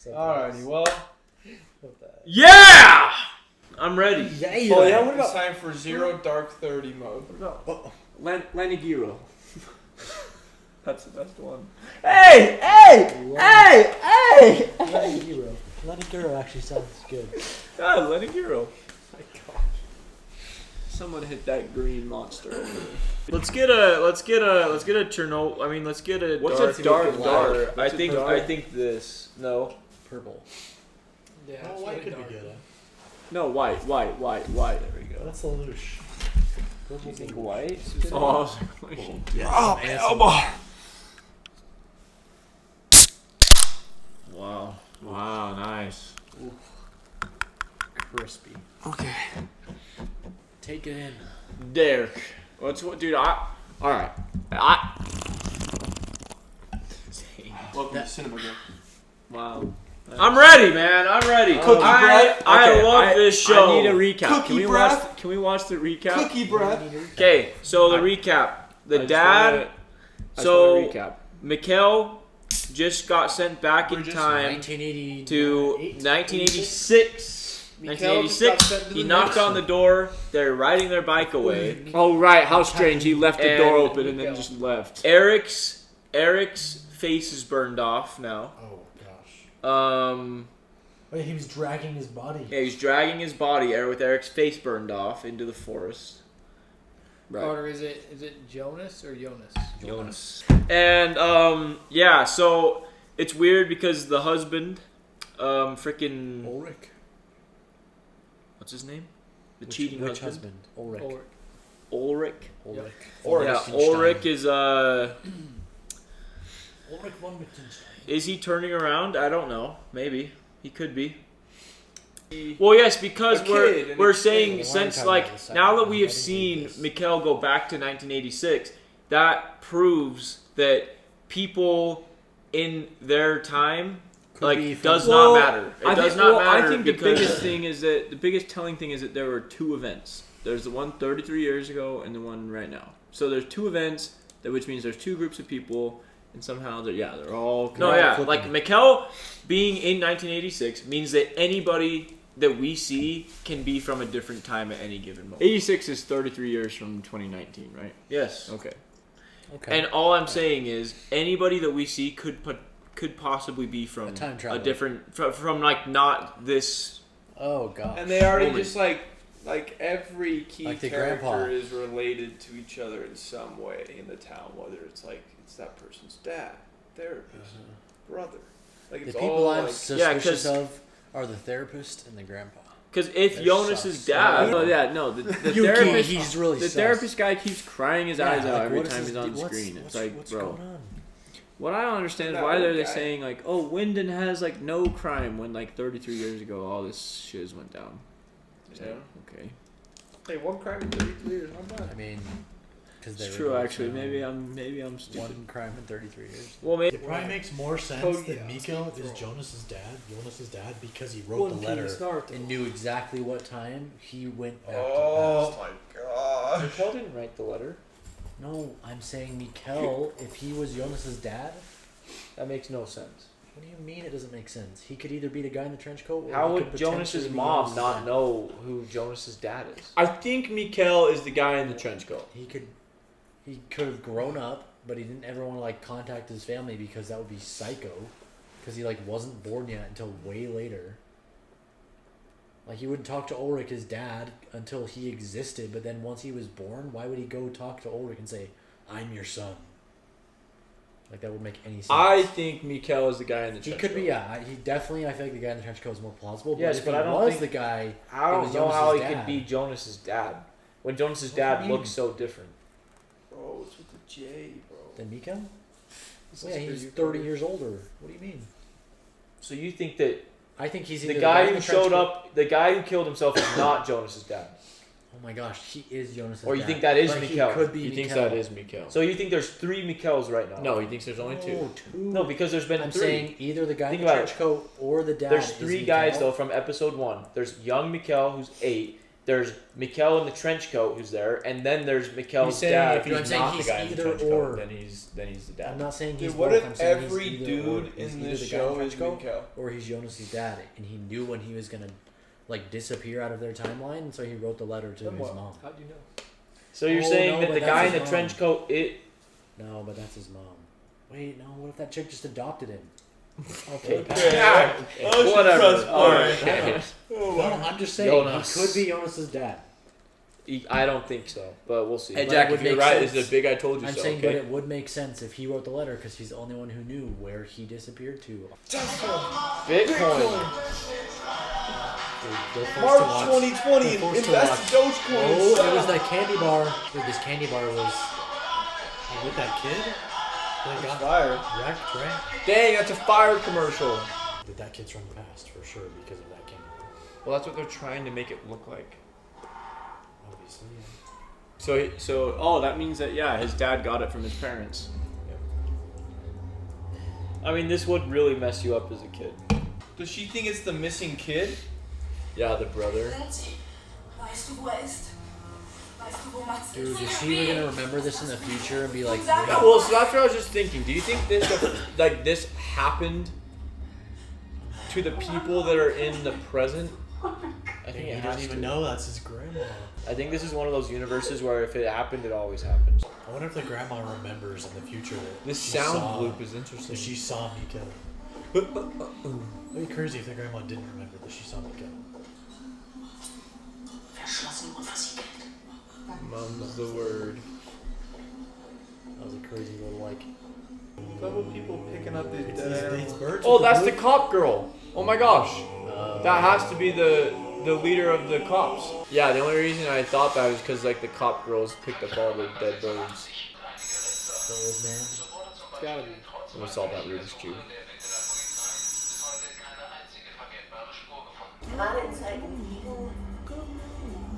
Alrighty, well. Yeah! I'm ready. Yeah, Oh yeah, what it's about time for Zero Dark 30 mode. Lanigiro? That's the best one. Hey! Lanigiro actually sounds good. God, Lanigiro. My gosh. Someone hit that green monster over there. Let's get a Chernobyl. I mean, let's get a What's dark. a dark? I think this. No. Purple. Yeah, Oh, white could be good. No, white. There we go. That's a loosh. Do you think white? Oh, Yeah. oh, my elbow. Wow, nice. Ooh. Crispy. Okay. Take it in. Derek. Dude, alright. Welcome to Cinema Girl. Wow. I'm ready, man. I'm ready. Cookie breath. I love this show. I need a recap. Cookie Can we watch the recap? Cookie breath. Okay, so the recap. The dad. So Mikel just got sent back in time 1980 to 1986. 1986. He knocked on the door. They're riding their bike away. Oh right, how strange. He left the door open and then just left. Eric's face is burned off now. Oh gosh. Wait, he was dragging his body. Yeah, he's dragging his body with Eric's face burned off into the forest. Right. Carter, is it Jonas or Jonas? Jonas. And yeah, so it's weird because the husband, freaking Ulrich. What's his name? The cheating husband. Ulrich. Ulrich. Ulrich. Yeah, Ulrich is Ulrich von Wittgenstein. Is he turning around? I don't know. Maybe he could be. Well, yes, because we're saying since like now that we have seen Mikel go back to 1986, that proves that people in their time does not matter. It does not matter. I think the biggest thing is that the biggest telling thing is that there were two events. There's the one 33 years ago and the one right now. So there's two events, which means there's two groups of people. And somehow they're all like Mikel being in 1986 means that anybody that we see can be from a different time at any given moment. 86 is 33 years from 2019, right? Yes. Okay. And all I'm saying is anybody that we see could possibly be from a different from like not this. Oh god. And they already just like every key like character grandpa is related to each other in some way in the town, whether it's like it's that person's dad, therapist, brother. Like it's the people all I'm like, suspicious of are the therapist and the grandpa. Because if Jonas's dad, the therapist, he's really the therapist guy keeps crying his eyes out every time he's on the screen. It's like, what's bro. going on? What I don't understand is why they saying like, oh, Wyndon has like no crime when like 33 years ago all this shiz went down. Yeah. Okay. Hey, one crime in 33 years, not bad. I mean, because it's true actually. Maybe I'm stupid. One crime in 33 years. Well, maybe it probably makes more sense that Mikel is Jonas's dad because he wrote the letter and knew exactly what time he went back to Oh my god. Mikel didn't write the letter. No, I'm saying Mikel, if he was Jonas's dad, that makes no sense. What do you mean it doesn't make sense? He could either be the guy in the trench coat or how he would could Jonas's mom not know who Jonas's dad is? I think Mikel is the guy in the trench coat. He could have grown up, but he didn't ever want to like contact his family because that would be psycho. Because he like wasn't born yet until way later. Like he wouldn't talk to Ulrich, his dad, until he existed. But then once he was born, why would he go talk to Ulrich and say, "I'm your son"? Like that would make any sense. I think Mikel is the guy in the trench coat. He could be, yeah. He definitely, I think the guy in the trench coat is more plausible. Yes, but I don't think the guy. I don't know how he could be Jonas's dad when Jonas's dad looks so different. Bro, it's with the J, bro. Than Mikel? Yeah, he's 30 years older. What do you mean? So you think that? I think he's the guy who showed up, the guy who killed himself, is not Jonas's dad. Oh my gosh, he is Jonas's dad. Or you think that is Mikel? He could be He Mikel. thinks that is Mikel. So you think there's 3 Mikels right now? No, he thinks there's only 2. No, because there's been 3. I'm saying either the guy Think in the about trench coat or the dad. There's is 3 Mikel. guys though from episode 1. There's young Mikel who's 8, There's Mikel in the trench coat who's there, and then there's Mikel's saying dad. if he's not the guy in the trench or. coat, then he's the dad. I'm not saying he's Dude, what both. if I'm saying every he's either dude or. He's in either this the guy in the show trench is coat, Mikel? or he's Jonas's dad, and he knew when he was gonna like disappear out of their timeline, and so he wrote the letter to his mom. How'd you know? So you're Oh, saying no, that but the that's guy in his the mom. trench coat, No, but that's his mom. Wait, no. What if that chick just adopted him? Okay, Yeah. whatever. All right. No, I'm just saying Jonas. he could be Jonas's dad. I don't think so, but we'll see. Hey But Jack, it would if you're make right, sense. this is a big I told you I'm so. saying, but Okay. it would make sense if he wrote the letter because he's the only one who knew where he disappeared to. Bitcoin. March 2020, invest in Dogecoin. Oh, it was that candy bar. Dude, this candy bar was. With that kid? That got Fire. wrecked, right? Dang, that's a fire commercial. But that kid's from the past for sure because of that candy bar. Well, that's what they're trying to make it look like. Obviously, yeah. So that means that his dad got it from his parents. I mean, this would really mess you up as a kid. Does she think it's the missing kid? Yeah, the brother. Weißt du, wo ist? Weißt du, wo Max Dude, is she even gonna remember this in the future and be like, Yeah, well, so that's what I was just thinking. Do you think this happened to the people that are in the present? I think He it doesn't has even to. know that's his grandma. I think this is one of those universes where if it happened, it always happens. I wonder if the grandma remembers in the future that This she sound saw, loop is interesting. that she saw Mikel. It'd be crazy if the grandma didn't remember that she saw Mikel. verschlossen und versiegelt. Mum's the word. that was a crazy little like. Is that what people picking up these dead It's animals? birds. Oh, with that's the blue- cop girl. Oh my gosh. That has to be the leader of the cops. Yeah, the only reason I thought that is because like the cop girls picked up all the dead birds. The old man. It's gotta be. And we saw that Rubik's Cube. Gerade in Zeiten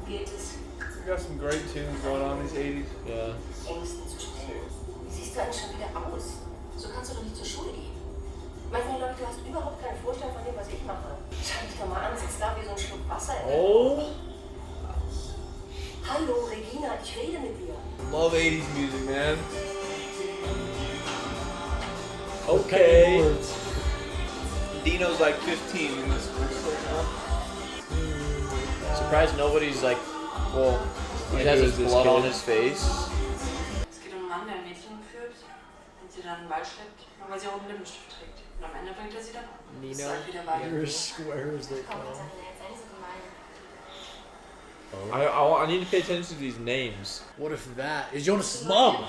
gilt es, We got some great tunes going on these 80s. Yeah. Ängsten zu stellen. Wie siehst du eigentlich schon wieder aus? So kannst du doch nicht zur Schule gehen. Manchmal Leute, du hast überhaupt keine Vorstellung von dem, was ich mache. Schau dich doch mal an, sitzt da wie so ein Schluck Wasser in der Oh. Hallo Regina, ich rede mit dir. Love 80s music, man. Okay. Words. Dino's like 15 in this Surprised nobody's like, well, he Like, has who his is this blood kid? on his face. Es geht um einen Mann, der ein Mädchen entführt und sie dann in den Wald schleppt, nur weil sie roten Lippenstift trägt. Und am Ende bringt er sie dann um. Nino, Es ist halt wieder Wahrheit. You're as square as they Komm, come. jetzt sei nicht so gemein. I need to pay attention to these names. What if that is Jonas's mom?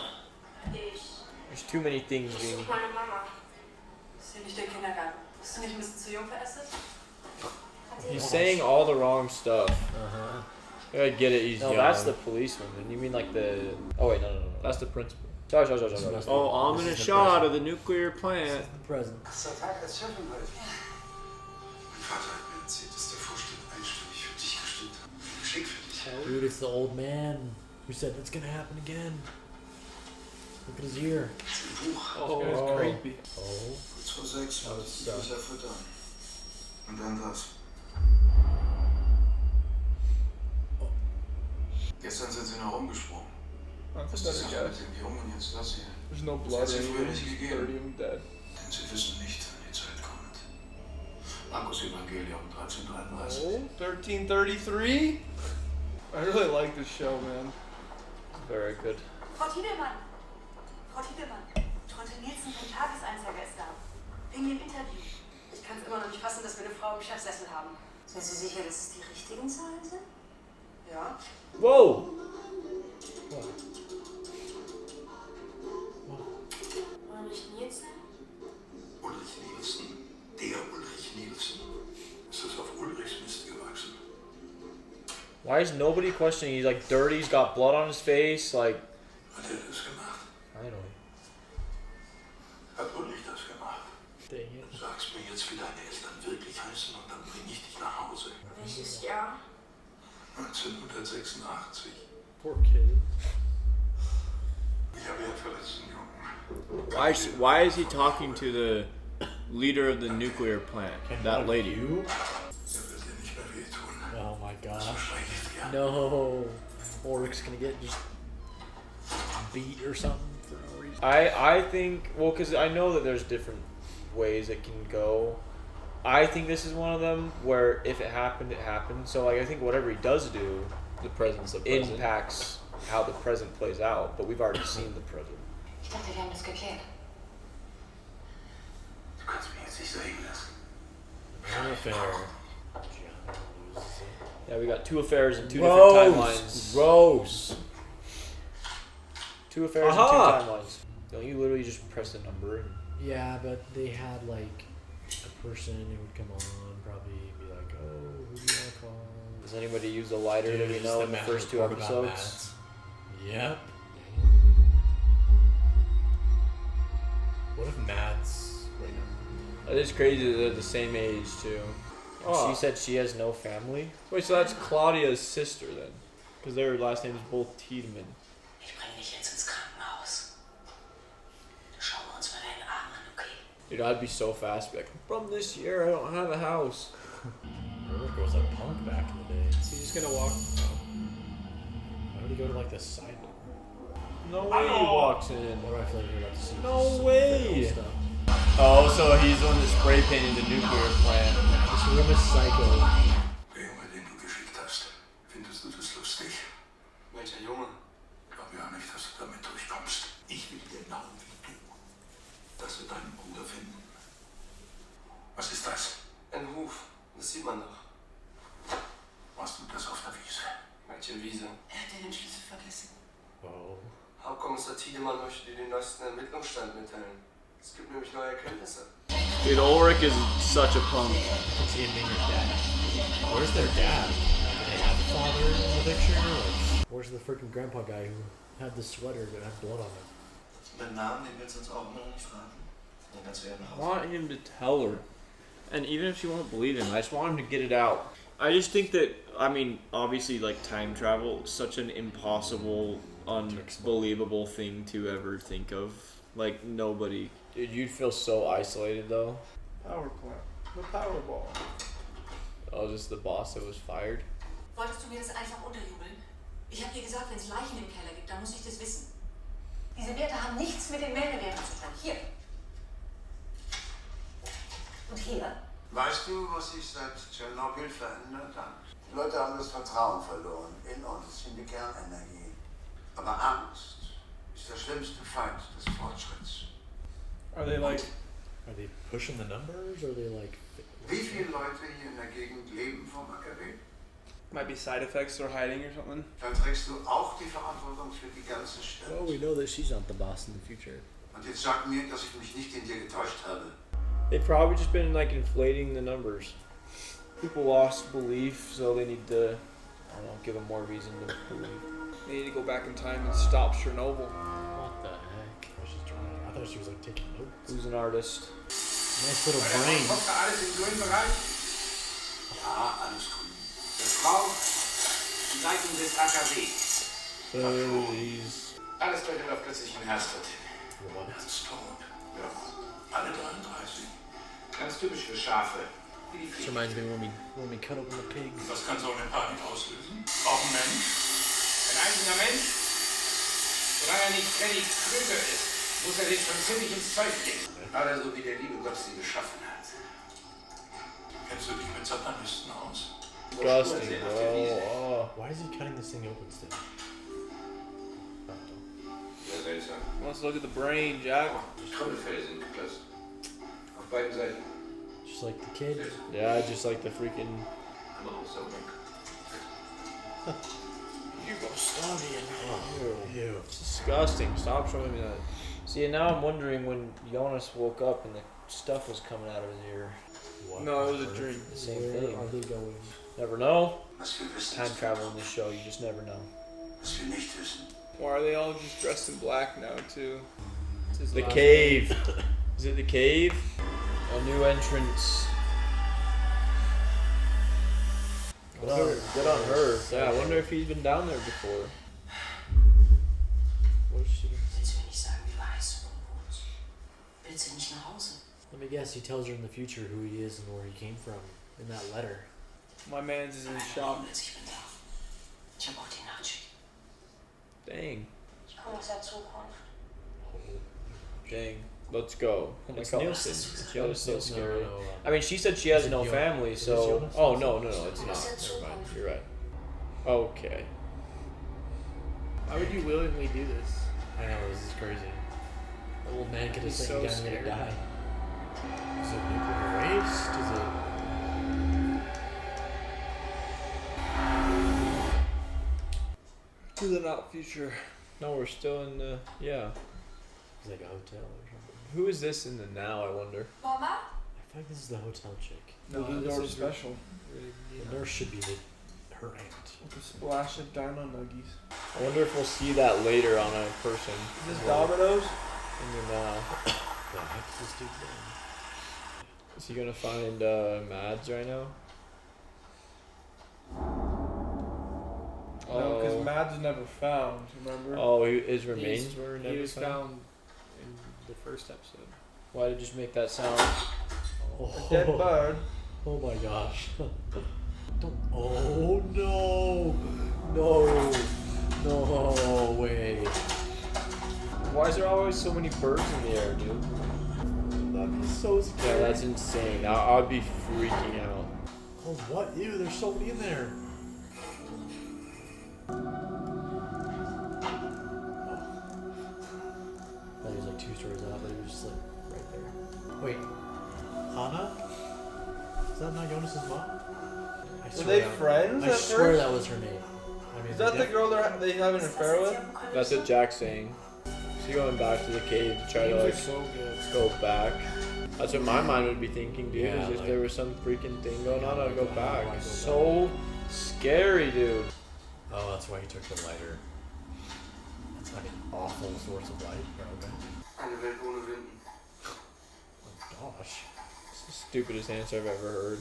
There's too many things Das being. ist meine Mama. Das ist hier nicht der Kindergarten. Bist du nicht ein bisschen zu jung für Estes? He's saying all the wrong stuff. I get it, he's No, young. that's the policeman. And you mean like the? Oh wait, no. That's the principal. Sorry. Oh, ominous shot of the nuclear plant. The present. Mein Vater hat mir erzählt, dass der Vorstand einstimmig für dich gestimmt hat. Geschenk für dich. Dude, it's the old man who said it's gonna happen again. Look at his ear. Ein Buch. Oh, it's creepy. Oh. Kurz vor 6 Oh, war das das Bücher füttern. Und dann das. Gestern sind sie noch rumgesprungen. That's Was a ist die better Sache guess. mit dem Jungen und jetzt das hier? There's no Das blood hat sie or früher anything. nicht 30 gegeben. of them dead. Denn sie wissen nicht, wann die Zeit kommt. Markus Evangelium 1333. Oh, 1333? I really like this show, man. Very good. Frau Tiedemann! Frau Tiedemann! Tante Nielsen vom Tageseinsager ist da. Wegen dem Interview. Ich kann es immer noch nicht fassen, dass wir eine Frau im Chefsessel haben. Sind Sie sicher, dass es die richtigen Zahlen sind? Ja? Whoa. Ulrich Nielsen? Ulrich Nielsen. Der Ulrich Nielsen. Ist das auf Ulrichs Mist gewachsen? Why is nobody questioning? He's like dirty. He's got blood on his face. Like Hat er das gemacht? I don't know. Hat Ulrich das gemacht? Dang it. Sag's mir jetzt, wie deine Eltern wirklich heißen und dann bring ich dich nach Hause. Welches Jahr? 1986. Poor kid. Ich habe ja verletzten Jungen. Why is he talking to the leader of the nuclear plant? That lady. You? Er wird dir nicht mehr wehtun. Oh my gosh. Verspreche dir. No. Ulrich's gonna get just beat or something for no reason. I think, well, because I know that there's different ways it can go. I think this is one of them where if it happened, it happened. So like I think whatever he does do The presence of present. impacts how the present plays out. But we've already seen the present. Ich dachte, wir haben das geklärt. Du kannst mich jetzt nicht so hängen lassen. An affair. Yeah, we got 2 affairs and 2 Gross. different timelines. Gross. 2 affairs Aha. and 2 timelines. Don't you literally just press a number? And Yeah, but they had like a person who would come on, probably be like, "Oh, who do you want to call?" does anybody use a lighter that we Dude, know the in the Matt first 2 report about episodes? Yep. What if Matt's right now? It is crazy that they're the same age too. She said she has no family. Wait, so that's Claudia's sister then? Because their last name is both Tiedemann. Ich bringe dich jetzt ins Krankenhaus. Schauen wir uns mal deinen Arm an, okay? Dude, I'd be so fast. Be like, from this year, I don't have a house. Ulrich was a punk back in the day. So he's just gonna walk. Why would he go to like the side door? No way he walks in. What do I feel like we're about to see? No Just some way. feral stuff. Oh, so he's the one that spray painted the nuclear plant. This room is psycho. Der Junge, den du geschickt hast, findest du das lustig? Welcher Junge? Glaub ja nicht, dass du damit durchkommst. Ich will genau wie du, dass wir deinen Bruder finden. Was ist das? Ein Huf. Das sieht man doch. Machst du das auf der Wiese? Welche Wiese? Er hat den Schlüssel vergessen. Oh. Hauptkommissar Tiedemann möchte dir den neuesten Ermittlungsstand mitteilen. Es gibt nämlich neue Erkenntnisse. Dude, Ulrich is such a punk. I can see him being your dad. Where's their dad? Do they have a father in the picture? Or? Where's the freaking grandpa guy who had the sweater that had blood on it? Mit Namen, den willst du uns auch immer noch nicht fragen. Den kannst du ja nach I Hause. want him to tell her. And even if she won't believe him, I just want him to get it out. I just think that, I mean, obviously, like, time travel is such an impossible, unbelievable thing to ever think of. Like, nobody. Dude, you'd feel so isolated though. Power plant. The Powerball. Oh, just the boss that was fired. Wolltest du mir das einfach unterjubeln? Ich habe dir gesagt, wenn es Leichen im Keller gibt, dann muss ich das wissen. Diese Werte haben nichts mit den Meldewerten zu tun. Hier. Und hier. Weißt du, was sich seit Tschernobyl verändert hat? Die Leute haben das Vertrauen verloren in uns, in die Kernenergie. Aber Angst ist der schlimmste Feind des Fortschritts. Are they like? Are they pushing the numbers? Or are they like? Wie viele Leute hier in der Gegend leben vom AKW? Might be side effects or hiding or something. Dann trägst du auch die Verantwortung für die ganze Stadt. Well, we know that she's not the boss in the future. Und jetzt sag mir, dass ich mich nicht in dir getäuscht habe. They've probably just been, like, inflating the numbers. People lost belief, so they need to, I don't know, give them more reason to believe. They need to go back in time and stop Chernobyl. What the heck? I was just trying. I thought she was like taking notes. Who's an artist? Nice little brain. Kommt da alles im grünen Bereich? Ja, alles grün. Das Frau, die Leitung des AKW. So these. Alles durch den auf plötzlichen Herztritt. What? Ganz tot. Ja, alle 33. Ganz typisch für Schafe. Wie die This Fliegen. reminds me when we cut open the pigs. Was kann so eine Panik auslösen? Auch ein Mensch. Ein einzelner Mensch? Solange er nicht Freddy Krüger ist, muss er den schon ziemlich ins Zeug legen. Aber so wie der liebe Gott sie geschaffen hat. Kennst du dich mit Satanisten aus? Disgusting, bro. Oh. Why is he cutting this thing open still? Sehr seltsam. Let's look at the brain, Jack. Trommelfälle sind geplatzt. Auf beiden Seiten. Just like the kid. Yeah, just like the freaking. Aber auch so weg. Yugoslavian. Ew. It's disgusting. Stop showing me that. See, and now I'm wondering when Jonas woke up and the stuff was coming out of his ear. What? No, it was a dream. Same Where thing. are they going? Never know. Was wir wissen, Time ist travel in this show, you just never know. was wir nicht wissen. Why are they all just dressed in black now, too? It's his The last cave. Is it the cave? A new entrance. Good on her. Yeah, I wonder if he's been down there before. What is she doing? Willst du mir nicht sagen, wie du heißt und wo du wohnst? Willst du nicht nach Hause? Let me guess, he tells her in the future who he is and where he came from in that letter. My man's is in shock. Dang. Ich komme aus der Zukunft. Dang. Let's go. Oh my It's god. Nielsen. That is so scary. No. I mean, she said she has no Jonas? family, Is it so. Jonas? Oh, no, it's not. Never mind. You're right. Okay. Why would you willingly do this? I know, this is crazy. The old man could have He's said so you guys scared. gonna die. Is it nuclear waste? Is it? To the not future. No, we're still in the. Yeah. It's like a hotel or something. Who is this in the now, I wonder? Mama? I feel like this is the hotel chick. No, this this is special. The nurse should be her aunt. With a splash of Dino Nuggies. I wonder if we'll see that later on a person. Is this Domino's? In the now. The heck is this dude doing? Is he gonna find Mads right now? No, because Mads never found, remember? Oh, his remains were never He was found? found in the first episode. Why did you just make that sound? A dead bird. Oh my gosh. Don't. Oh no! No! No way! Why is there always so many birds in the air, dude? That'd be so scary. Yeah, that's insane. I'd be freaking out. Oh what? Ew! There's so many in there. Thought he was like 2 stories up, but he was just like right there. Wait, Hannah? Is that not Jonas's mom? I Were swear they that- friends I at swear first? that was her name. I mean, Is that the girl they have an affair with? That's what Jack's saying. She's going back to the cave to try to Games are like so good. go back. That's what my mind would be thinking, dude. Yeah, is if like- there was some freaking thing going on, I'd go back. I'd go So scary, dude. Oh, that's why he took the lighter. That's like an awful source of light. Okay. Eine Welt ohne Winden. Oh gosh. It's the stupidest answer I've ever heard.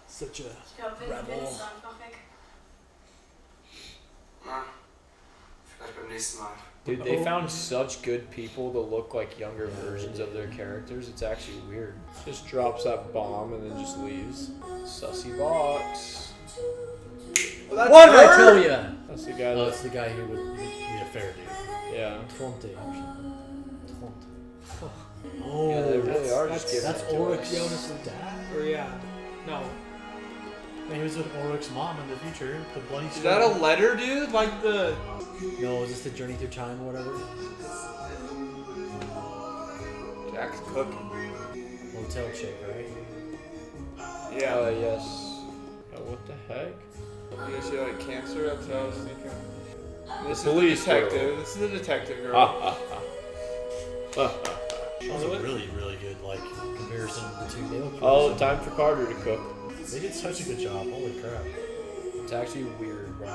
Such a Ich glaube, wenn Rebel. du willst, einfach weg. Na, vielleicht beim nächsten Mal. Dude, they found such good people to look like younger versions of their characters. It's actually weird. Just drops that bomb and then just leaves. Sussy box. Well, What did I tell you? That's the guy Oh, that. it's the guy who would be a fair dude. Yeah. Twente or something. Twente. Yeah, they really that's, are just giving That's it to Ulrich us. Jonas' dad? Or yeah. No. And he was with Ulrich's mom in the future. The bloody. Is that a letter, dude? Like the... No, is this the Journey Through Time or whatever? Jack's cooking. Hotel chick, right? Yeah. Yes. Oh, what the heck? You guys see like cancer? That's what I was thinking. This is police the detective. girl. This is the detective girl. That was a really, really good like comparison of the two. They look Oh, really time for Carter to cook. They did such a good job. Holy crap. It's actually weird, bro.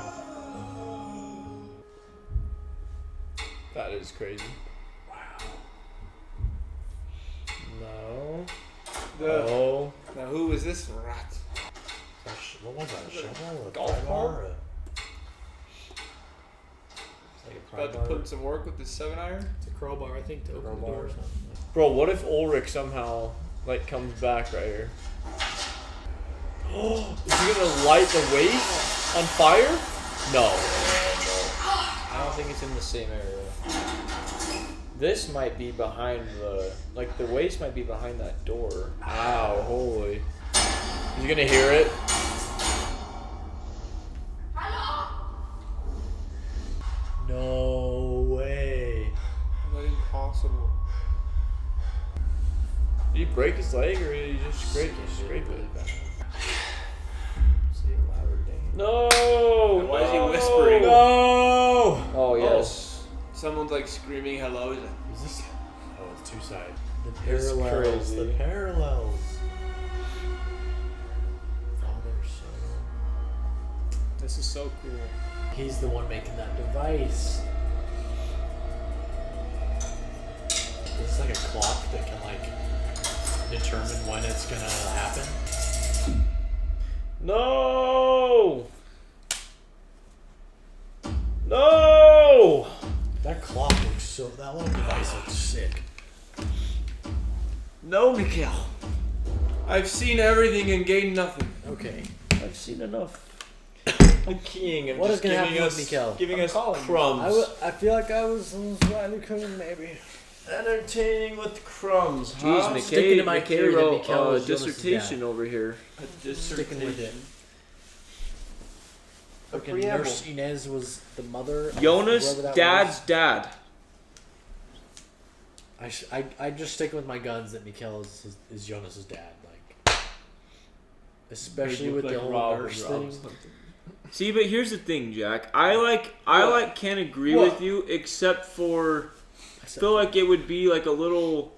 That is crazy. Wow. No. Oh. Now who is this rat? What was that? A shovel? A Golf pry bar? cart? like a About to put in some work with this 7-iron? It's a crowbar, I think, to open the crowbar or door. something. Bro, what if Ulrich somehow like comes back right here? Oh, is he gonna light the waste on fire? No. I don't think it's in the same area. This might be behind the waste might be behind that door. Ow, holy. Is he gonna hear it? No way. What impossible. Did he break his leg or did he just scrape it? Say it louder, dang it. No! Why is he whispering? No! Oh, yes. Someone's like screaming hello. Is this? Oh, it's 2 sides. The It's parallels. crazy. The parallels. Father, son. This is so cool. He's the one making that device. It's like a clock that can like determine when it's gonna happen. No! No! That clock looks so. That little device looks sick. No, Mikel. I've seen everything and gained nothing. Okay. I've seen enough. The king of What just is gonna giving happen us, with Mikel? giving us calling you. crumbs. I feel like I was slightly cooking, maybe. Entertaining with crumbs. Jeez, huh? Sticking to McKay, my McKay theory that wrote Mikel a was Jonas's dissertation dad. over here. A Sticking with it. A Fucking preamble. Nurse Inez was the mother. of Jonas, whoever that dad's was. dad. I just stick with my guns that Mikel is Jonas's dad, like, especially with the whole nurse thing. See, but here's the thing, Jack. I can't agree with you, except for I feel like it would be like a little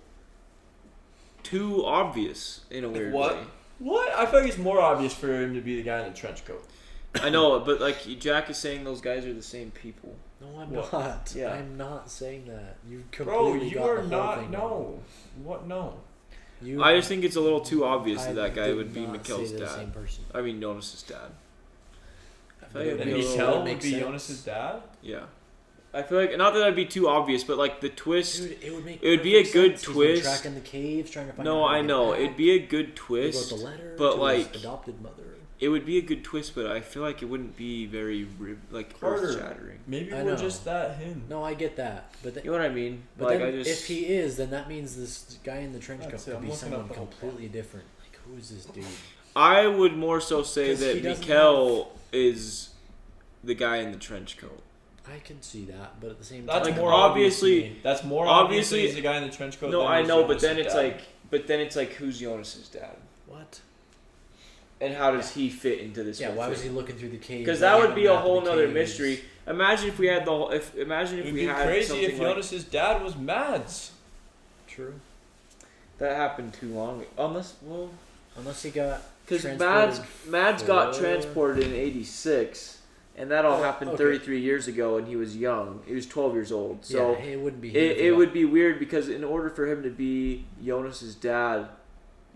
too obvious in a weird way. What? I feel like it's more obvious for him to be the guy in the trench coat. I know, but like Jack is saying, those guys are the same people. No, I'm not. Yeah. I'm not saying that. You Bro, completely you got are the whole not. thing No. wrong. What? No. I just think it's a little too obvious I that guy did would be not Mikkel's say they're the dad. same person. I mean, Jonas's dad. I feel like But it'd be a little, Mikel would makes be sense. Jonas's dad? yeah. I feel like not that that'd be too obvious, but like the twist. Dude, it would make It would be a perfect good sense. He's been twist. tracking the caves, trying to find No, out how I to know get back. it'd be a good He wrote twist, the letter but to like his adopted mother. it would be a good twist, but I feel like it wouldn't be very like Carter. earth shattering. Maybe I we're know. just that him. No, I get that, but You know what I mean? but Like then I just if he is, then that means this guy in the trench coat That's it, could I'm be looking someone up the whole completely different. Like, who is this dude? I would more so say 'Cause he that doesn't Mikel is the guy in the trench coat. I can see that, but at the same That's time, Like, more obviously- obvious to me. That's more obviously obviously- he's the guy in the trench coat. No, than I he's know, but Jonas's then it's dad. like, who's Jonas's dad, what? and how does he fit into this? Yeah, whole why thing? was he looking through the cave? Because They that have would be a map of whole the nother caves. mystery. Imagine if we had the whole. Imagine if It'd we be had crazy something if like Jonas's dad was Mads. True. that happened too long. Unless Unless he got because transported Mads got for- transported in '86, and that all Oh, happened okay. 33 years ago, and he was young. He was 12 years old. So yeah, it wouldn't be. him if he it got- would be weird because in order for him to be Jonas's dad,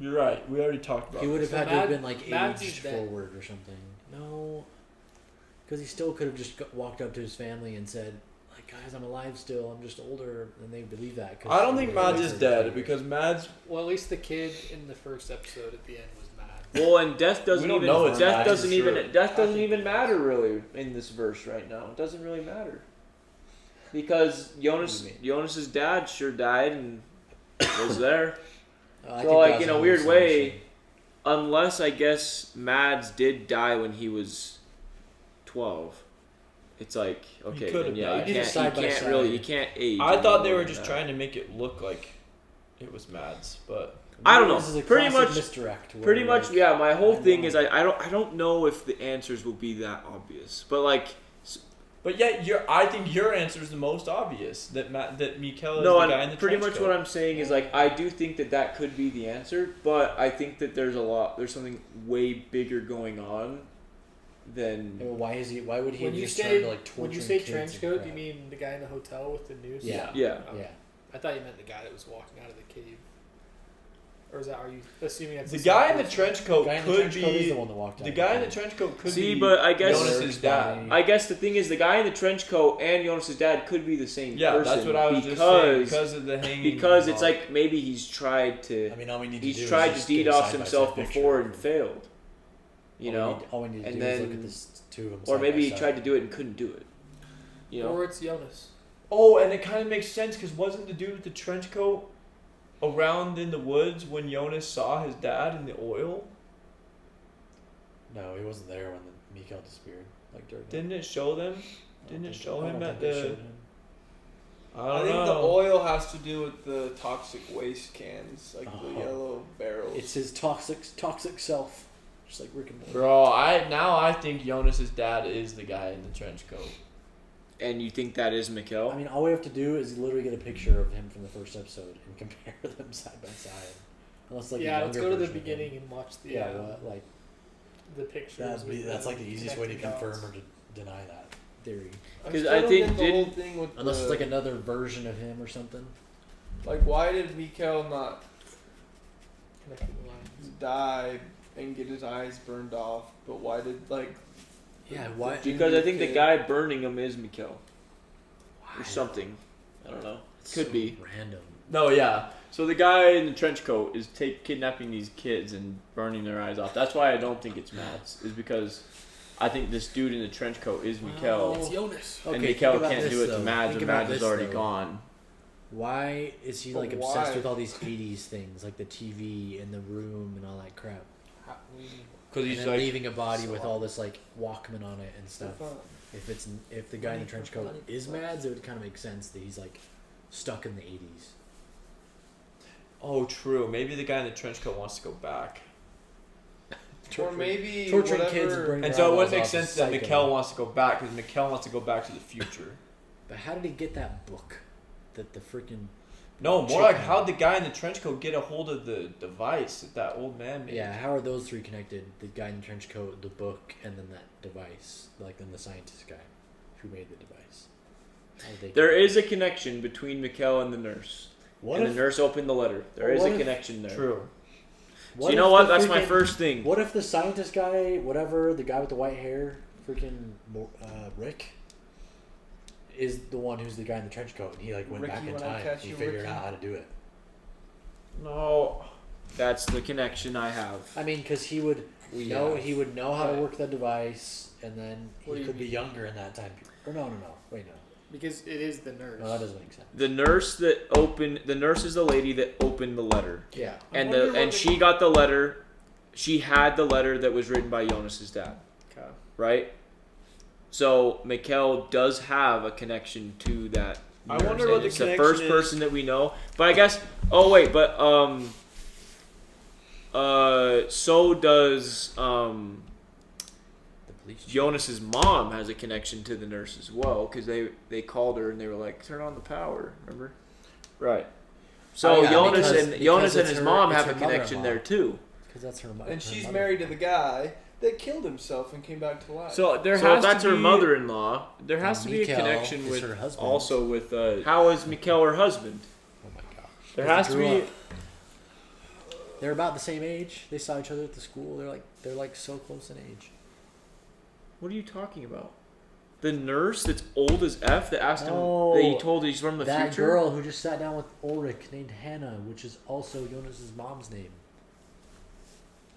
You're right. We already talked about He would have So had to have Mad- been like Mads aged is dead. forward or something. No, because he still could have just walked up to his family and said, "Like, guys, I'm alive still. I'm just older," and they believe that. 'cause I don't they think were Mads like is 35 dead years. because Mads. Well, at least the kid in the first episode at the end was mad. well, and death doesn't We don't even know it's death Mads, doesn't for even sure. death doesn't even matter really in this verse right now. It doesn't really matter because Jonas's dad sure died and was there. I So think like that's in a an weird way, hallucination. unless I guess Mads did die when he was 12. It's like okay, could then have yeah, died. you Either can't, side by you can't side. really, you can't age. I thought they any were more just than that. trying to make it look like it was Mads, but I don't know. This is a Pretty classic much- misdirect. where, Pretty much, like, yeah. My whole I thing know. is I don't know if the answers will be that obvious, but like yet I think your answer is the most obvious that Mikel is no, the guy in and the pretty trench much coat. what I'm saying is like I do think that could be the answer, but I think that there's something way bigger going on than Why is he? Why would he When you just turn say to like torturing when you say kids trench and coat, crap? you mean the guy in the hotel with the noose? Yeah. yeah. Oh. Yeah. I thought you meant the guy that was walking out of the cave. Or is that? Are you assuming that's The same guy in the person? trench coat The guy in the could trench coat is be the one that walked out. the of guy in the cave. trench coat could See, be but I guess Jonas's dad. I guess the thing is the guy in the trench coat and Jonas's dad could be the same Yeah, person. that's what I was just saying because because of the hanging. because it's log. like maybe he's tried to I mean, all we need to do he's is tried to just get a DDoS side-by-side himself picture before of and them. failed. You know, all we need to and do is look then- at this two of them. or side maybe by he side. tried to do it and couldn't do it. You know, Or it's Jonas. Oh, and it kind of makes sense because wasn't the dude with the trench coat around in the woods when Jonas saw his dad in the oil? No, he wasn't there when the Mikel disappeared. Like during. Didn't it show them? Didn't it show him at the? I I don't think know. the oil has to do with the toxic waste cans, like Oh. the yellow barrels. It's his toxic self, just like Rick and Morty. Bro, I think Jonas's dad is the guy in the trench coat. and you think that is Mikel? I mean, all we have to do is literally get a picture of him from the first episode and compare them side by side. Unless like a Yeah, let's younger go to the version of him. beginning and watch the Yeah, what, like the pictures. That's like the easiest way to connecting confirm dots. or to deny that. theory. 'Cause still I don't think get the did- whole thing with Unless the, it's like another version of him or something. like why did Mikel not Connecting the lines. die and get his eyes burned off? But why did like Yeah, why? Because I think the kid- guy burning him is Mikel or something. I don't know. It's Could so be. random. No, yeah. So the guy in the trench coat is kidnapping these kids and burning their eyes off. That's why I don't think it's Mads. Is because I think this dude in the trench coat is Mikel. It's Jonas. And Okay, Mikel think about can't this, do it to though. Mads, Think or about Mads is this, already though. gone. Why is he But like obsessed why? with all these 80s things, like the TV and the room and all that crap? Because And he's then like, leaving a body with all this like Walkman on it and stuff. If the guy in the trench coat is Mads, it would kind of make sense that he's like stuck in the 80s. oh, true. Maybe the guy in the trench coat wants to go back. Or maybe Torturing whatever. kids and bringing And their so it eyeballs wouldn't make off sense is that psycho. Mikel wants to go back, because Mikel wants to go back to the future. But how did he get that book? That the freaking No, more chick like had? how'd the guy in the trench coat get a hold of the device that old man made? Yeah, how are those three connected? The guy in the trench coat, the book, and then that device, like then the scientist guy who made the device. How did they There is a connection between Mikel and the nurse. What and if the nurse opened the letter. There is what a if- connection there. True. So you know if what? the That's my freaking- first thing. What if the scientist guy, whatever, the guy with the white hair, freaking Rick, is the one who's the guy in the trench coat, and he like went Ricky, back in when I time. catch He you, figured Ricky. out how to do it. No, that's the connection I have. I mean, because he would know how to Right. work the device, and then What do he you could be mean? younger in that time. Or no, wait, no, Because it is the nurse. no, that doesn't make sense. The nurse is the lady that opened the letter, Yeah, and she got the letter. She had the letter that was written by Jonas's dad, Okay. right? So Mikel does have a connection to that. I nurse, wonder and what the it's the connection first is. person that we know. But I guess. Oh wait, but so does the police. Jonas's mom has a connection to the nurse as well, because they called her and they were like, turn on the power, remember? Right. So Oh, yeah, Jonas because and it's his her- mom it's have a her connection mother-in-law. there too. Because that's her mother. And she's married to the guy that killed himself and came back to life. So there So has if that's to her be, mother-in-law, There has to be a Mikel connection is with her husband. also with how is Mikel her husband? Oh my gosh. there Because has they to grew be. up. They're about the same age. They saw each other at the school. They're like so close in age. What are you talking about? The nurse that's old as F that asked No, him that he told he's from the that future? girl who just sat down with Ulrich named Hannah, which is also Jonas's mom's name.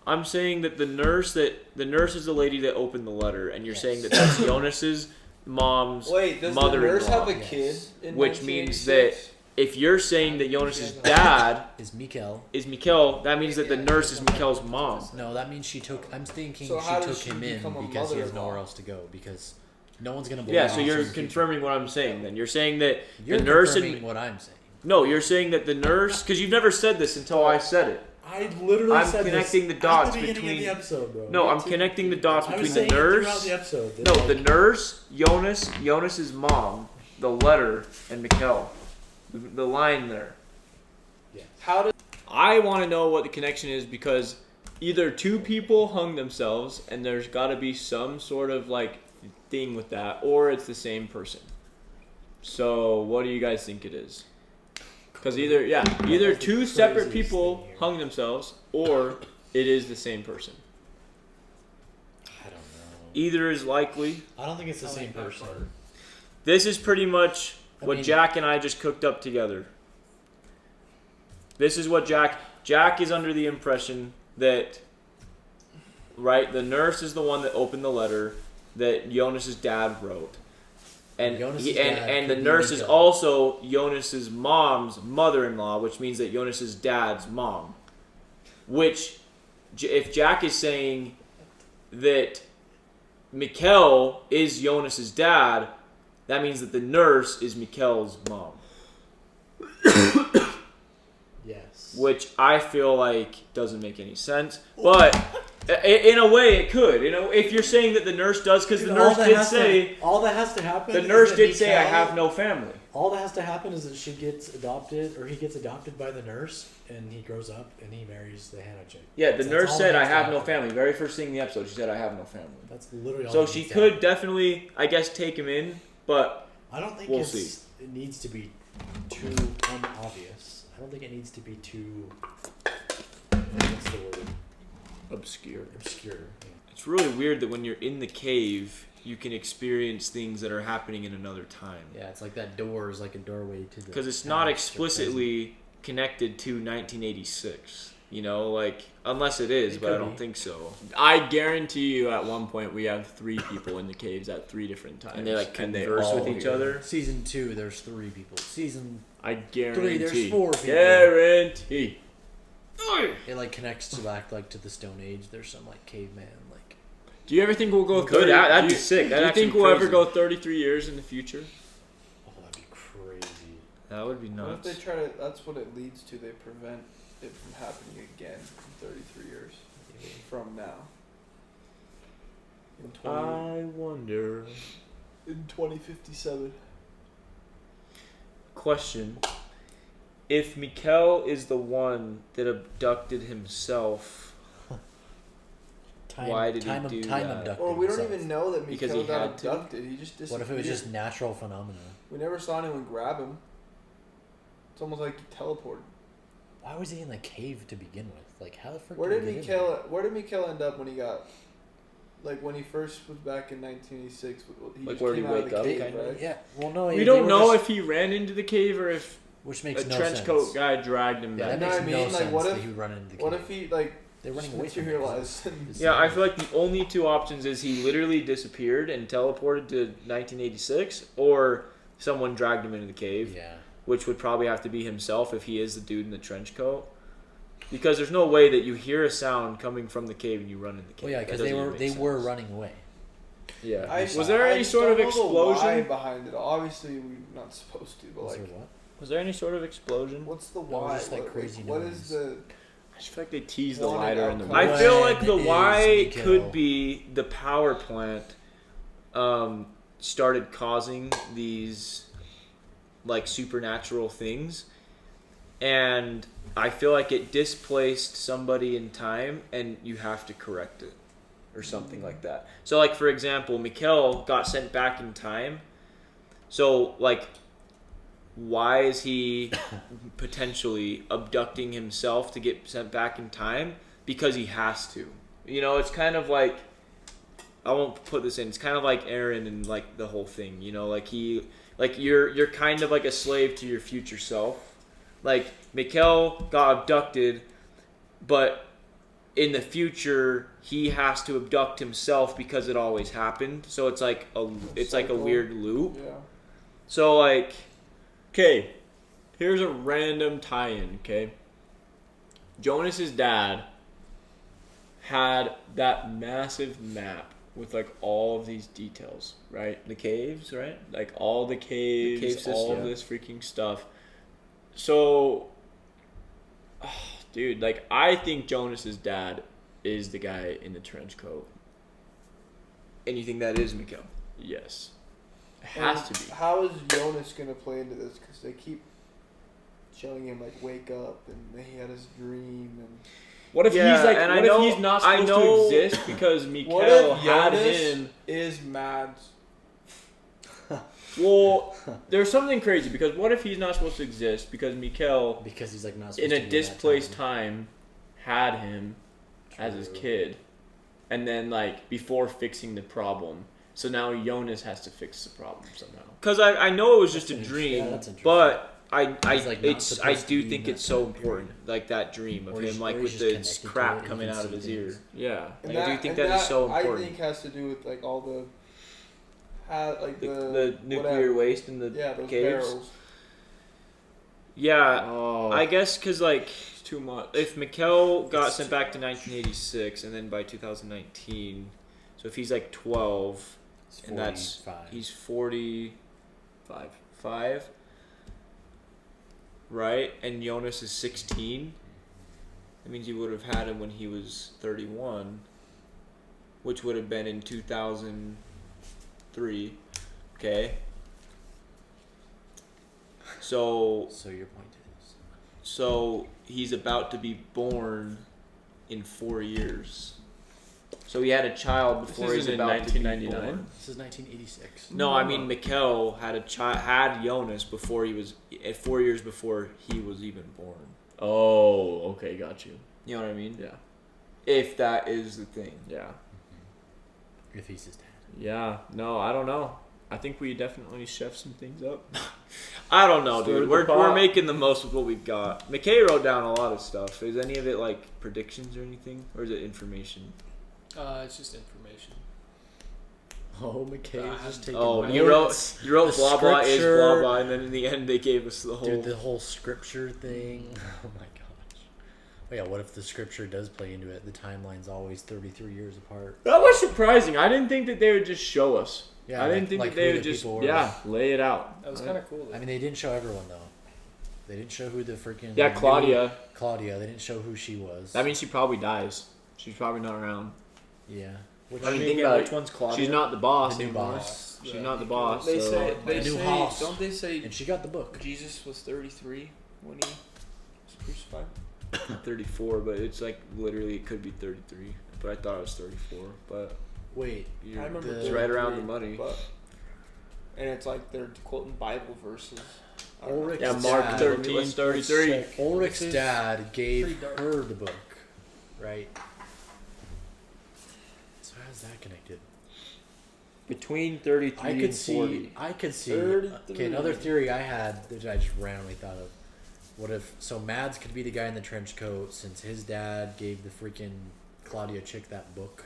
I'm saying that the nurse is the lady that opened the letter, and you're saying that that's Jonas's mom's Wait, does the mother-in-law. nurse have a Yes. kid? In Which means 1986? if you're saying that Jonas's dad Is Mikel? is Mikel, that means that the nurse is Mikel's mom. No, that means she took. I'm thinking So she how took does she him in become a because he has mother-in-law? nowhere else to go. Because no one's gonna believe. Yeah, so him. you're confirming what I'm saying. Then you're saying that You're the nurse confirming and what I'm saying. no, you're saying that the nurse, because you've never said this until I said it. I literally I'm said connecting this the dots at the beginning between- of the episode, bro. No, I'm connecting the dots I was between the saying it throughout nurse. the episode. that, No, like, the nurse, Jonas's mom, the letter, and Mikel. The line there. How did I want to know what the connection is, because either two people hung themselves and there's got to be some sort of like thing with that, or it's the same person. So what do you guys think it is? Because either That's the two separate craziest people thing here. hung themselves, or it is the same person. I don't know. Either is likely. I don't think it's the same person. This is pretty much what mean- Jack and I just cooked up together. This is what Jack is under the impression that, right, the nurse is the one that opened the letter that Jonas's dad wrote. And Jonas's he, dad and the could be nurse is Mikel. also Jonas's mom's mother-in-law, which means that Jonas's dad's mom. Which, if Jack is saying that Mikel is Jonas's dad, that means that the nurse is Mikel's mom. Yes. Which I feel like doesn't make any sense. But in a way, it could. You know, if you're saying that the nurse does, because the Dude, nurse did say, all that has to happen. the is nurse that did say, I Mikel- have no family. All that has to happen is that she gets adopted, or he gets adopted by the nurse, and he grows up and he marries the Hannah chick. Yeah, the That's nurse all said, that I has to have no happen. family. Very first thing in the episode, she said, I have no family. That's literally all. So that she needs to could happen. definitely, I guess, take him in, but I don't think we'll it needs to be too unobvious. I don't think it needs to be too. What's the word? obscure. Obscure. Yeah. It's really weird that when you're in the cave, you can experience things that are happening in another time. Yeah, it's like that door is like a doorway to the. Because it's not past or present. explicitly connected to 1986. You know, like unless it is, but I don't think so. I guarantee you, at one point we have 3 people in the caves at 3 different times, And they like and they converse all with each other. Season 2, there's 3 people. Season I guarantee. 3, there's 4 people. Guarantee. It like connects to back like to the Stone Age. There's some like caveman like. Do you ever think we'll go? Good, that'd be sick. Do you think we'll ever go 33 years in the future? Oh, that'd be crazy. That would be What nuts. if they try to? That's what it leads to. They prevent it from happening again in 33 years from now. In 20, I wonder. in 2057. Question: if Mikel is the one that abducted himself, why did he do that? abducted Or we don't himself. even know that Because Mikel he got had to? abducted. He just disappeared. What if it was just natural phenomena? We never saw anyone grab him. It's almost like he teleported. Why was he in the cave to begin with? Like, how the frick Where did did he get in there? Where did Mikel end up when he got? Like when he first was back in 1986. He Like, just where did came he out of wake the up, cave, kinda? right? Yeah. Well, no. We they don't were know just- if he ran into the cave or if Which makes a no trench sense. coat guy dragged him Yeah, back. that makes You know what I no mean? Like, sense what that if- he would run into the cave. What if he like They're running away from materialized? Yeah, I feel like the only 2 options is he literally disappeared and teleported to 1986, or someone dragged him into the cave, Yeah. which would probably have to be himself if he is the dude in the trench coat. Because there's no way that you hear a sound coming from the cave and you run in the cave. Well, yeah, That because doesn't they even make sense. were running away. Yeah. Was there any sort of I just don't know the why explosion? behind it? Obviously, we're not supposed to, but Was like, there what? Was there any sort of explosion? what's the No, why? just, like, What- crazy what noise. is the? I just feel like they teased the Wanted lighter in the outcome. I movie. feel like the When why is Mikel? could be the power plant started causing these like supernatural things, and I feel like it displaced somebody in time and you have to correct it or something like that. So like for example, Mikel got sent back in time. So like why is he potentially abducting himself to get sent back in time? Because he has to. You know, it's kind of like, I won't put this in. It's kind of like Aaron and like the whole thing. You know, like you're kind of like a slave to your future self. Like Mikel got abducted, but in the future he has to abduct himself because it always happened. So it's like a weird loop. Yeah. So like, Okay, here's a random tie-in, okay? Jonas's dad had that massive map with like all of these details, right? the caves, right? Like all the caves, cave system, all yeah. of this freaking stuff. So, dude, like I think Jonas's dad is the guy in the trench coat. And you think that is Mikel? Yes. It has And to be. How is Jonas gonna play into this? Because they keep showing him like wake up, and then he had his dream, and What if Yeah, he's like? and What I know- if he's not I supposed know- to exist because what Mikel if had Jonas him? is mad? Well, there's something crazy because what if he's not supposed to exist because Mikel, Because he's like not in supposed to a be in that displaced time. time, had him as his True. kid, and then like before fixing the problem, so now Jonas has to fix the problem somehow. Because I know it was just That's a dream, that's interesting. but I He's, like, not I supposed to do be think in it's that so time period. important, like that dream of Or him, he's- like or with he's the just connected to it crap and coming he can out of see his things. ear. Yeah, And Like, I do think that is so important. I think has to do with like all the, like The nuclear whatever. waste in the Yeah, those caves. barrels. Yeah, oh, I guess because like it's too much. if Mikel got It's sent too back to 1986 and then by 2019, so if he's like 12, It's and that's 45. he's 45, right? And Jonas is 16. That means you would have had him when he was 31, which would have been in 2003. Okay. So your point is. so he's about to be born in 4 years. So he had a child before This he's is in about to be 1999? born. This is 1986. No, I mean Mikel had had Jonas before he was 4 years before he was even born. Oh, okay, got you. You know what I mean? Yeah, If that is the thing. yeah, If he's his dad. yeah. No, I don't know. I think we definitely chef some things up. I don't know, Stir dude. the We're pot. making the most of what we've got. McKay wrote down a lot of stuff. Is any of it like predictions or anything, or is it information? It's just information. Oh, McKay's just taking Oh, notes. you wrote The blah blah is scripture. blah blah, and then in the end they gave us the whole. Dude, the whole scripture thing. Oh my gosh. Oh yeah, what if the scripture does play into it? The timeline's always 33 years apart. That was surprising. I didn't think that they would just show us. Yeah, I didn't think like that they who would the just people were. lay it out. That was kind of cool. Though. I mean, they didn't show everyone though. They didn't show who the freaking Claudia. Claudia. They didn't show who she was. That means she probably dies. She's probably not around. Yeah. Which I mean, think about it. Which one's Claudia? She's not the boss The new anymore. boss. She's not the boss. They so. say The new house. don't they say and she got the book. Jesus was 33 when he was crucified? 34, but it's like literally it could be 33. But I thought it was 34. But Wait, I remember it's right around the money. But, and it's like they're quoting Bible verses. Ulrich's Yeah, Mark dad, 13:33. Ulrich's dad gave pretty dark. her the book, right? So how's that connected? Between 33 I could and 40. see. I could see. 33. Okay, another theory I had that I just randomly thought of. What if Mads could be the guy in the trench coat since his dad gave the freaking Claudia chick that book?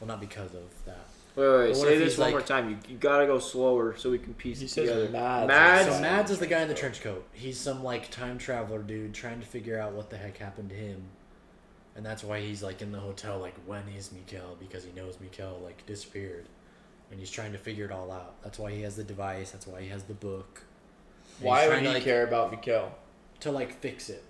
Well, not because of that. Wait, But what say if this he's one more like- time. You gotta go slower so we can piece He it says together. Mads. So Mads is the guy in the trench coat. He's some like time traveler dude trying to figure out what the heck happened to him, and that's why he's like in the hotel. Like, when is Mikel? Because he knows Mikel like disappeared, and he's trying to figure it all out. That's why he has the device. That's why he has the book. And Why he's would trying he to, like, care about Mikel? to like fix it,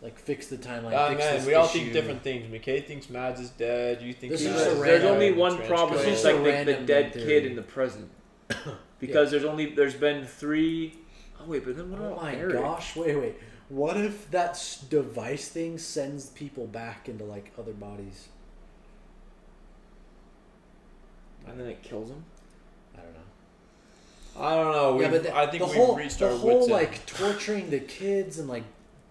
like fix the timeline? fix Man, this we all issue. think different things. McKay thinks Mads is dead. You think This he's is just a There's random only one trench problem. coat. It's Just a like the random dead theory. kid in the present. Because there's been 3. Oh wait, but then what Oh about my Eric? gosh! Wait. What if that device thing sends people back into like other bodies? And then it kills him. I don't know. I don't know. Yeah, but I think the we've whole, reached the our whole wits' end. like torturing the kids and like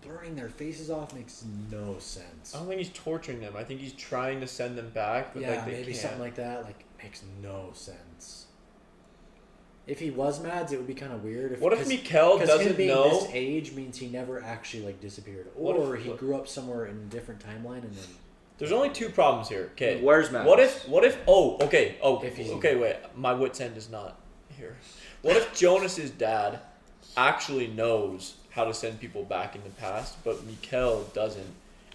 burning their faces off makes no sense. I don't think he's torturing them. I think he's trying to send them back, but yeah, like they maybe can't. something like that. Like, makes no sense. If he was Mads, it would be kind of weird. What if Mikel him doesn't being know? this age means he never actually like disappeared, What or if- he grew up somewhere in a different timeline and then. There's only 2 problems here. Okay. Where's Mads? What if? Oh, okay. Oh, If he's- okay. Wait, my wits end is not here. What if Jonas's dad actually knows how to send people back in the past, but Mikel doesn't,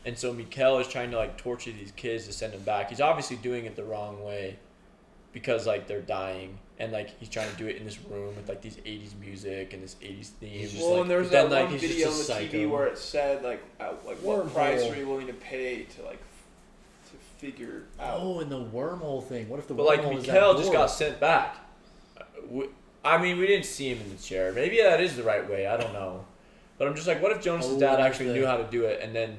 and so Mikel is trying to like torture these kids to send them back. He's obviously doing it the wrong way, because like they're dying, and like he's trying to do it in this room with like these 80s music and this 80s theme. He's just Well, like- and there's but then, that like, one he's just video a on the psycho. TV where it said like what Wormhole. price are you willing to pay to like to figure out. Oh, and the wormhole thing. What if the But like wormhole is that Mikel just door? got sent back. I mean, we didn't see him in the chair. Maybe that is the right way. I don't know. But I'm just like, what if Jonas's Oh, dad there's actually the- knew how to do it, and then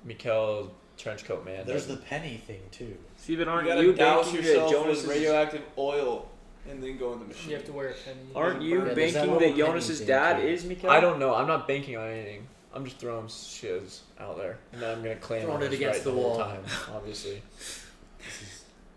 Mikel, trenchcoat man. There's the doesn't? penny thing too. See, but You aren't gotta you douse banking that yourself Jonas with is radioactive oil and then go in the machine. You have to wear a penny. Aren't you Yeah, there's that banking little that penny Jonas's thing, dad too. is Mikel? I don't know. I'm not banking on anything. I'm just throwing shiz out there, and then I'm gonna claim Throwing I it was against right the whole wall. time. Obviously.